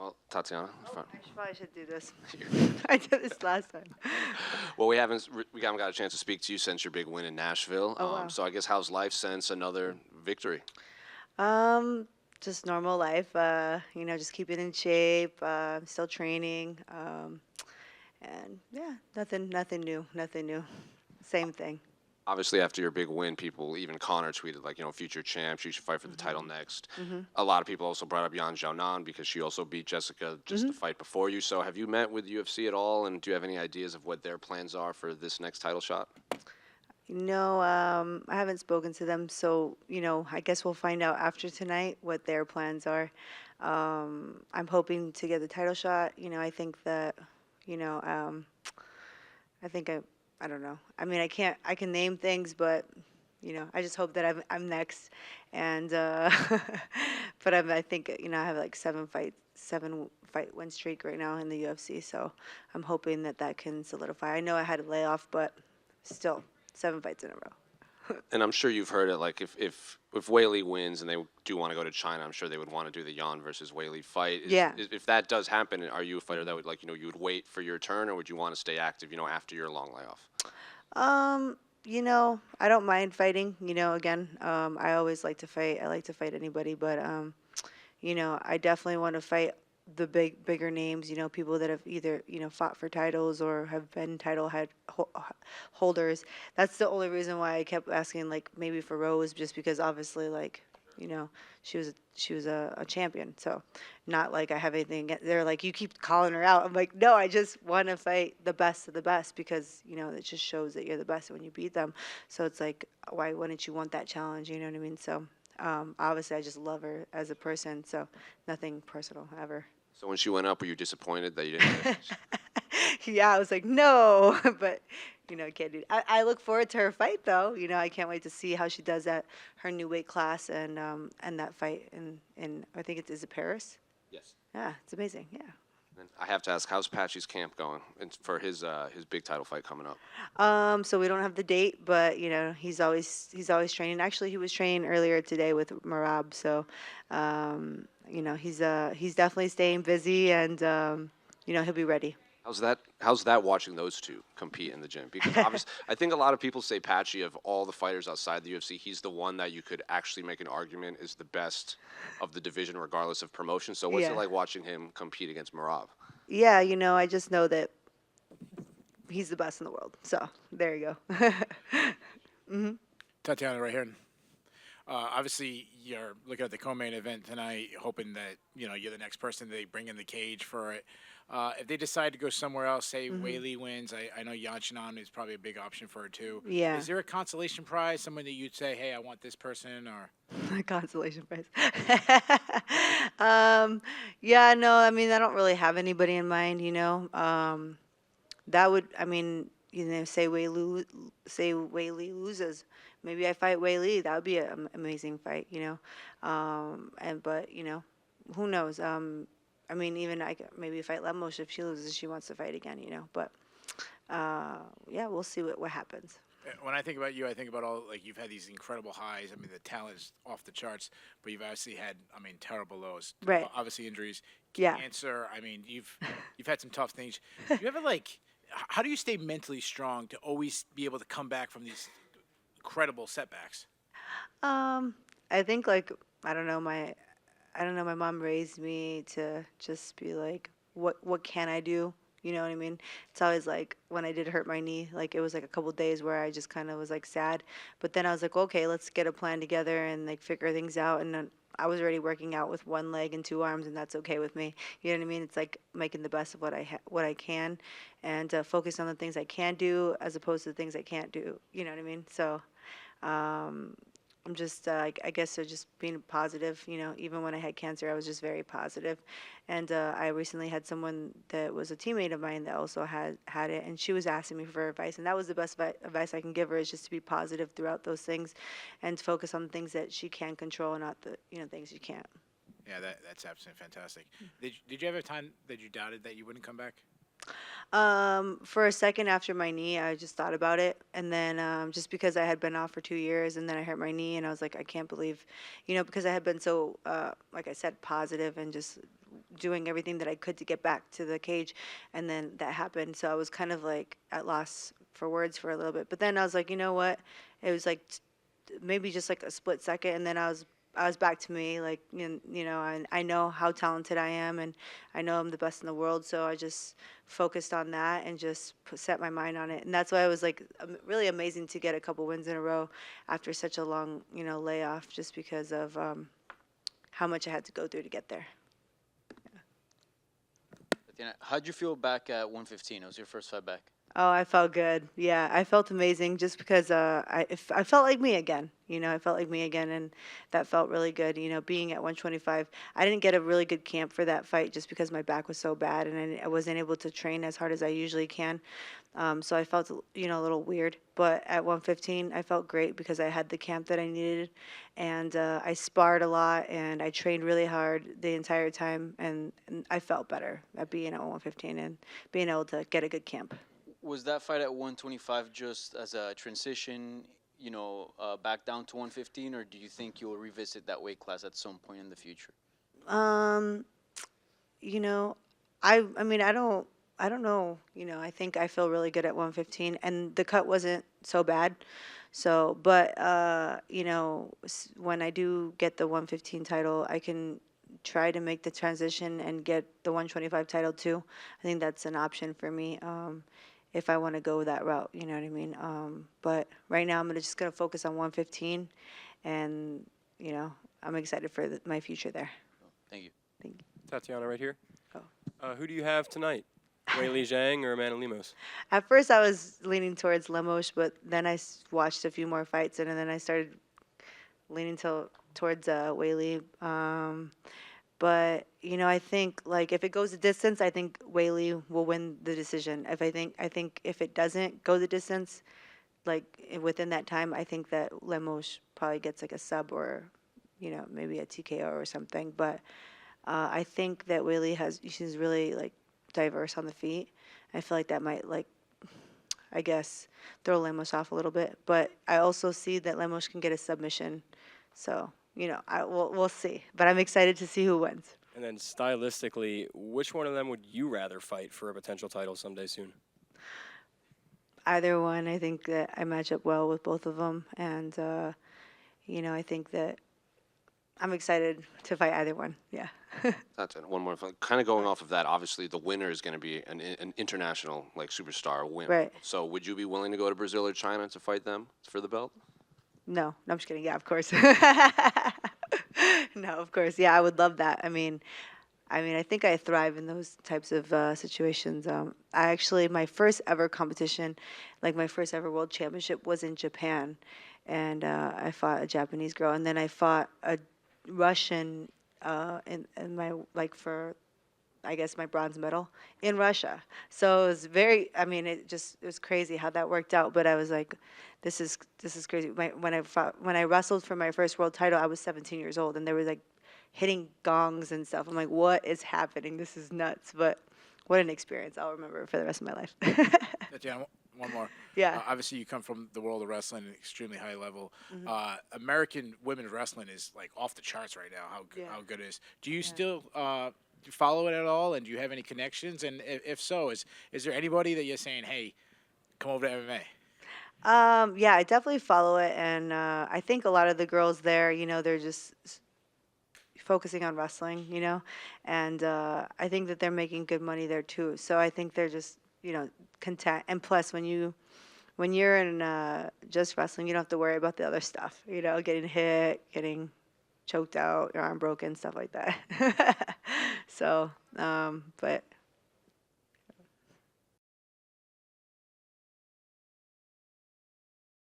Well, Tatiana. I probably should do this. I did this last time. Well, we haven't got a chance to speak to you since your big win in Nashville. Oh, wow. So I guess how's life since another victory? Um, just normal life. Just keeping in shape. Still training. And yeah, nothing new. Nothing new. Same thing. Obviously, after your big win, people, even Connor tweeted like, future champs, you should fight for the title next. Mhm. A lot of people also brought up Yan Xiaonan because she also beat Jessica just the Mhm. fight before you. So have you met with UFC at all, and do you have any ideas of what their plans are for this next title shot? No, I haven't spoken to them, so I guess we'll find out after tonight what their plans are. I'm hoping to get the title shot. I think that, you know, um, I think I don't know. I mean, I can name things, but I just hope that I'm next, and but I think I have like 7 fight win streak right now in the UFC, so I'm hoping that that can solidify. I know I had a layoff, but still 7 fights in a row. And I'm sure you've heard it. Like if Weili wins and they do want to go to China, I'm sure they would want to do the Yan versus Weili fight. Yeah. If that does happen, are you a fighter that would you would wait for your turn, or would you want to stay active, after your long layoff? I don't mind fighting. Again, I always like to fight. I like to fight anybody, but I definitely want to fight the bigger names. People that have either fought for titles or have been holders. That's the only reason why I kept asking like maybe for Rose, just because obviously like she was a champion. So not like I have anything. They're like you keep calling her out. I'm like no, I just want to fight the best of the best because it just shows that you're the best when you beat them. So it's like why wouldn't you want that challenge? You know what I mean? So obviously, I just love her as a person, so nothing personal ever. So when she went up, were you disappointed that you didn't get it? Yeah, I was like, no, but I can't do it. I look forward to her fight, though. I can't wait to see how she does at her new weight class and that fight in I think is it Paris? Yes. Yeah, it's amazing. Yeah. And I have to ask, how's Patchy's camp going for his big title fight coming up? So we don't have the date, but he's always training. Actually, he was training earlier today with Marab. So, he's definitely staying busy, and he'll be ready. How's that watching those two compete in the gym? Because obviously, I think a lot of people say Patchy, of all the fighters outside the UFC, he's the one that you could actually make an argument is the best of the division, regardless of promotion. So what's it Yeah. like watching him compete against Marab? Yeah, I just know that he's the best in the world. So there you go. hmm Tatiana, right here. Obviously, you're looking at the co-main event tonight, hoping that you're the next person they bring in the cage for it. If they decide to go somewhere else, say Weili wins, I know Yachinan is probably a big option for her too. Yeah. Is there a consolation prize, someone that you'd say, hey, I want this person, or? Consolation prize. Yeah, no, I mean, I don't really have anybody in mind, that would, I mean, say Whaley loses. Maybe I fight Whaley. That would be an amazing fight, but who knows? I mean, even maybe fight Lemos if she loses, she wants to fight again, But yeah, we'll see what happens. When I think about you, I think about all you've had these incredible highs. I mean, the talent is off the charts, but you've obviously had, terrible lows. Right. Obviously, injuries, Yeah. cancer. I mean, you've had some tough things. Do you ever how do you stay mentally strong to always be able to come back from these incredible setbacks? I think my mom raised me to just be like, what can I do? You know what I mean? It's always like when I did hurt my knee, like it was like a couple days where I just kind of was like sad, but then I was like, okay, let's get a plan together and like figure things out. And then I was already working out with one leg and 2 arms, and that's okay with me. You know what I mean? It's like making the best of what I can, and focus on the things I can do as opposed to the things I can't do. You know what I mean? So um, I'm just, I guess, just being positive. Even when I had cancer, I was just very positive. And I recently had someone that was a teammate of mine that also had it, and she was asking me for advice, and that was the best advice I can give her is just to be positive throughout those things, and focus on the things that she can control, and not the things you can't. Yeah, that's absolutely fantastic. Did you ever a time that you doubted that you wouldn't come back? For a second after my knee, I just thought about it, and then just because I had been off for 2 years, and then I hurt my knee, and I was like, I can't believe, because I had been so, like I said, positive and just doing everything that I could to get back to the cage, and then that happened. So I was kind of like at loss for words for a little bit. But then I was like, you know what? It was like maybe just like a split second, and then I was back to me, like, you know, and I know how talented I am, and I know I'm the best in the world, so I just focused on that and just set my mind on it. And that's why it was like really amazing to get a couple wins in a row after such a long, you know, layoff, just because of how much I had to go through to get there. Tatiana, how'd you feel back at 115? It was your first fight back. Oh, I felt good. Yeah, I felt amazing just because I felt like me again. You know, I felt like me again, and that felt really good. You know, being at 125, I didn't get a really good camp for that fight just because my back was so bad, and I wasn't able to train as hard as I usually can. So I felt, you know, a little weird. But at 115, I felt great because I had the camp that I needed, and I sparred a lot, and I trained really hard the entire time, and I felt better at being at 115 and being able to get a good camp. Was that fight at 125 just as a transition, back down to 115, or do you think you'll revisit that weight class at some point in the future? You know, I mean, I don't know. You know, I think I feel really good at 115, and the cut wasn't so bad. So, but you know, when I do get the 115 title, I can try to make the transition and get the 125 title too. I think that's an option for me. If I want to go that route, you know what I mean? But right now, I'm just going to focus on 115, and, you know, I'm excited for my future there. Thank you. Thank you. Tatiana, right here. Oh. Who do you have tonight? Weili Zhang or Amanda Lemos? At first, I was leaning towards Lemos, but then I watched a few more fights, and then I started leaning towards Weili. But, you know, I think, like, if it goes the distance, I think Weili will win the decision. I think if it doesn't go the distance, like, within that time, I think that Lemos probably gets, like, a sub or, you know, maybe a TKO or something. But I think that Weili she's really, like, diverse on the feet. I feel like that might, like, I guess, throw Lemos off a little bit. But I also see that Lemos can get a submission. So, you know, we'll see. But I'm excited to see who wins. And then stylistically, which one of them would you rather fight for a potential title someday soon? Either one. I think that I match up well with both of them. And, you know, I think that I'm excited to fight either one. Yeah. That's it. One more. Kind of going off of that, obviously the winner is going to be an international, like, superstar win. Right. So would you be willing to go to Brazil or China to fight them for the belt? No, I'm just kidding. Yeah, of course. No, of course. Yeah, I would love that. I mean, I think I thrive in those types of situations. My first ever competition, like my first ever world championship, was in Japan, and I fought a Japanese girl, and then I fought a Russian in my, like, for, I guess, my bronze medal in Russia. So it was it was crazy how that worked out. But I was like, this is crazy. When I wrestled for my first world title, I was 17 years old, and they were like hitting gongs and stuff. I'm like, what is happening? This is nuts. But what an experience. I'll remember it for the rest of my life. Tatiana, one more. Yeah. Obviously, you come from the world of wrestling at an extremely high level. Mm-hmm. American women's wrestling is, like, off the charts right now, how good it is. Do you Yeah. still follow it at all, and do you have any connections? And if so, is there anybody that you're saying, hey, come over to MMA? Yeah, I definitely follow it, and I think a lot of the girls there, you know, they're just focusing on wrestling, you know, and I think that they're making good money there too. So I think they're just, you know, content. And plus, when you're in just wrestling, you don't have to worry about the other stuff, you know, getting hit, getting choked out, your arm broken, stuff like that. So, but